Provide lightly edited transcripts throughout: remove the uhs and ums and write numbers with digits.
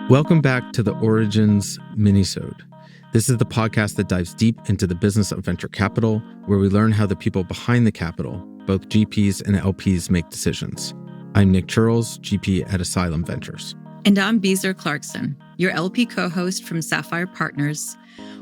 Welcome back to the Origins Minisode. This is the podcast that dives deep into the business of venture capital, where we learn how the people behind the capital, both GPs and LPs, make decisions. I'm Nick Chirls, GP at Asylum Ventures. And I'm Beezer Clarkson, your LP co-host from Sapphire Partners,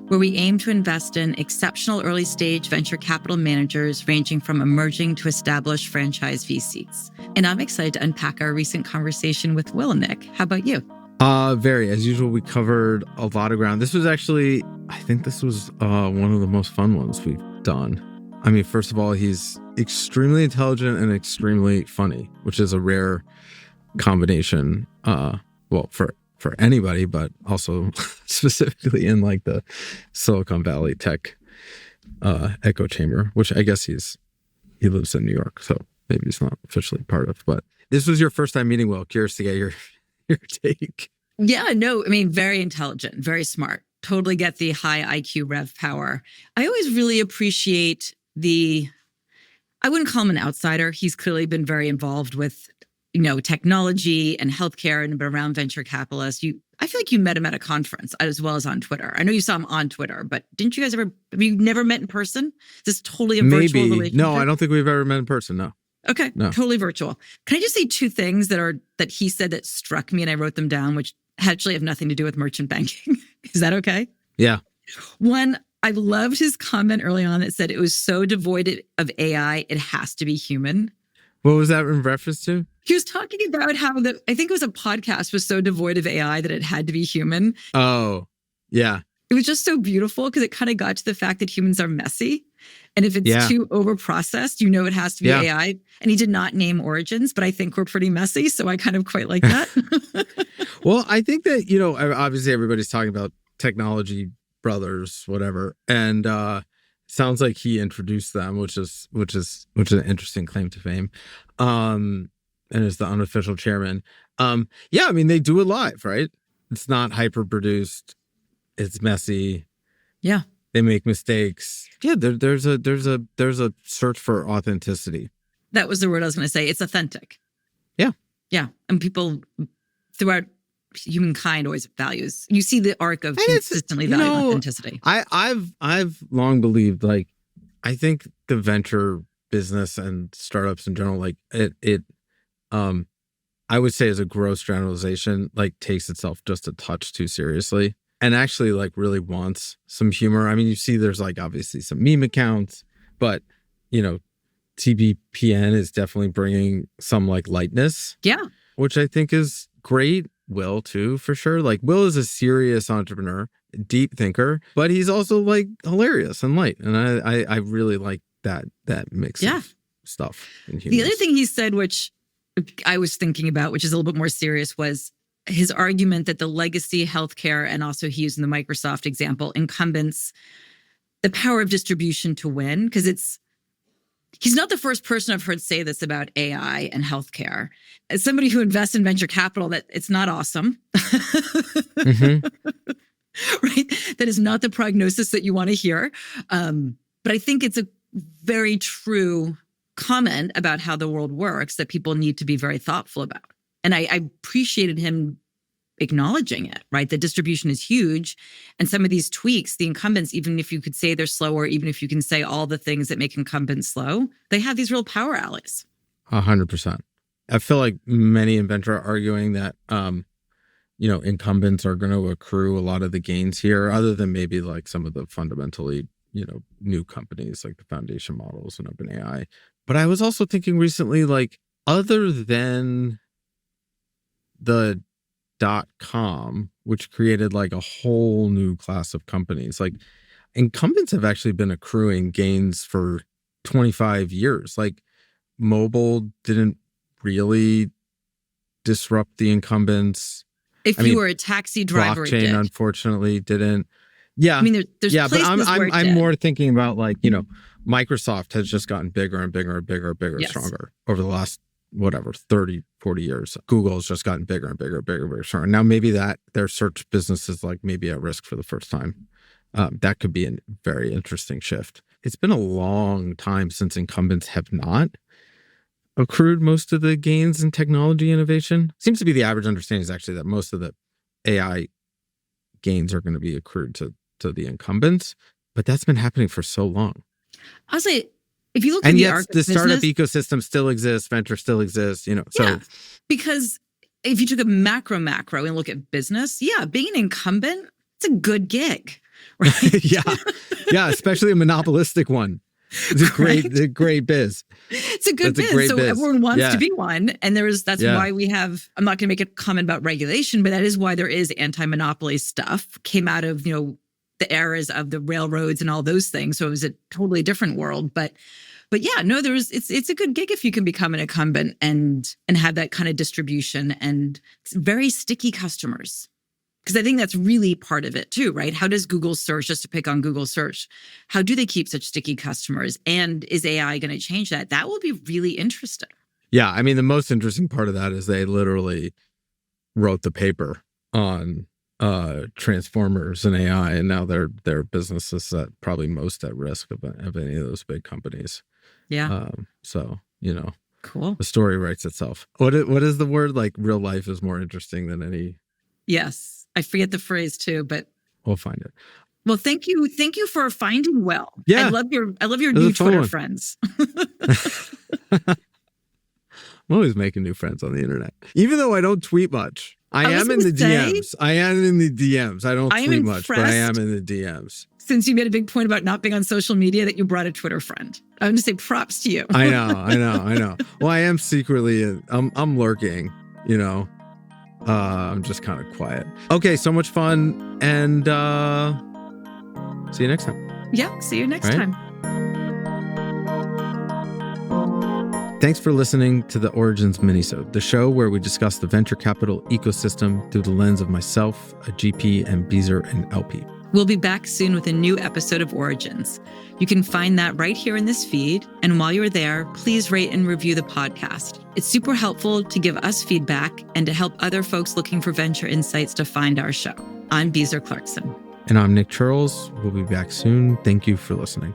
where we aim to invest in exceptional early-stage venture capital managers ranging from emerging to established franchise VCs. And I'm excited to unpack our recent conversation with Will and Nick. How about you? Very. As usual, we covered a lot of ground. This was actually, I think this was one of the most fun ones we've done. I mean, first of all, he's extremely intelligent and extremely funny, which is a rare combination. For anybody, but also specifically in like the Silicon Valley tech echo chamber, which I guess he lives in New York, so maybe he's not officially part of. But this was your first time meeting Will. Curious to get your take. Yeah, no, I mean, very intelligent, very smart. Totally get the high IQ rev power. I always really appreciate I wouldn't call him an outsider. He's clearly been very involved with, technology and healthcare and been around venture capitalists. I feel like you met him at a conference as well as on Twitter. I know you saw him on Twitter, but didn't you guys have you never met in person? Is this totally a virtual relationship? No, I don't think we've ever met in person, no. Okay, no. Totally virtual. Can I just say two things that he said that struck me and I wrote them down, which actually have nothing to do with merchant banking? Is that okay? Yeah. One, I loved his comment early on that said it was so devoid of AI, it has to be human. What was that in reference to? He was talking about how I think it was a podcast was so devoid of AI that it had to be human. Oh, yeah. It was just so beautiful because it kind of got to the fact that humans are messy. And if it's too over-processed, it has to be AI. And he did not name origins, but I think we're pretty messy. So I kind of quite like that. Well, I think that, obviously everybody's talking about technology brothers, whatever. And sounds like he introduced them, which is an interesting claim to fame. And is the unofficial chairman. I mean, they do it live, right? It's not hyper-produced. It's messy. Yeah. They make mistakes. Yeah, there's a search for authenticity. That was the word I was going to say. It's authentic. Yeah. Yeah. And people throughout humankind always values. You see the arc of consistently valuing authenticity. I've long believed, I think the venture business and startups in general, I would say as a gross generalization, takes itself just a touch too seriously. And actually, really wants some humor. I mean, you see there's, obviously some meme accounts, but, TBPN is definitely bringing some, lightness. Yeah. Which I think is great. Will, too, for sure. Will is a serious entrepreneur, deep thinker, but he's also, hilarious and light. And I really like that mix of stuff in humor. The other thing he said, which I was thinking about, which is a little bit more serious, was his argument that the legacy healthcare, and also he used in the Microsoft example, incumbents, the power of distribution to win, because he's not the first person I've heard say this about AI and healthcare. As somebody who invests in venture capital, that it's not awesome. Mm-hmm. Right? That is not the prognosis that you want to hear. But I think it's a very true comment about how the world works that people need to be very thoughtful about. And I appreciated him acknowledging it, right? The distribution is huge. And some of these tweaks, the incumbents, even if you could say they're slower, even if you can say all the things that make incumbents slow, they have these real power allies. 100%. I feel like many in venture are arguing that, incumbents are going to accrue a lot of the gains here, other than maybe some of the fundamentally, new companies like the foundation models and OpenAI. But I was also thinking recently, other than the .com, which created a whole new class of companies, incumbents have actually been accruing gains for 25 years. Mobile didn't really disrupt the incumbents. If you were a taxi driver, blockchain, it did. Unfortunately, didn't. Yeah, I mean, there's but I'm did. more thinking about Microsoft has just gotten bigger and bigger and bigger and bigger, Yes. stronger over the last 30, 40 years. Google has just gotten bigger and bigger and bigger and bigger, stronger. Now maybe that their search business is maybe at risk for the first time. That could be a very interesting shift. it's been a long time since incumbents have not accrued most of the gains in technology innovation. Seems to be the average understanding is actually that most of the AI gains are going to be accrued to the incumbents, but that's been happening for so long. I'll say, if you look and at yet the startup ecosystem still exists, venture still exists, so because if you took a macro and look at business, being an incumbent, it's a good gig, right? yeah, especially a monopolistic one. It's a great biz. It's a good biz. So everyone wants to be one. And that's why we have, I'm not going to make a comment about regulation, but that is why there is anti-monopoly stuff came out of, the eras of the railroads and all those things. So it was a totally different world. But it's a good gig if you can become an incumbent and have that kind of distribution and very sticky customers. Because I think that's really part of it too, right? How does Google search, just to pick on Google search, how do they keep such sticky customers? And is AI going to change that? That will be really interesting. Yeah, I mean, the most interesting part of that is they literally wrote the paper on transformers and AI, and now their business is probably most at risk of any of those big companies. Yeah. Cool. The story writes itself. What is the word? Like, real life is more interesting than any. Yes. I forget the phrase too, but we'll find it. Well, thank you. Thank you for finding Will. Yeah. I love your new Twitter friends. I'm always making new friends on the internet. Even though I don't tweet much. I am in the DMs. I am in the DMs. I don't tweet much, but I am in the DMs. Since you made a big point about not being on social media, that you brought a Twitter friend. I'm going to say props to you. I know. Well, I am secretly, I'm lurking, I'm just kind of quiet. Okay, so much fun, and see you next time. Yeah, see you next time. Thanks for listening to the Origins Minisode, the show where we discuss the venture capital ecosystem through the lens of myself, a GP, and Beezer, an LP. We'll be back soon with a new episode of Origins. You can find that right here in this feed. And while you're there, please rate and review the podcast. It's super helpful to give us feedback and to help other folks looking for venture insights to find our show. I'm Beezer Clarkson. And I'm Nick Chirls. We'll be back soon. Thank you for listening.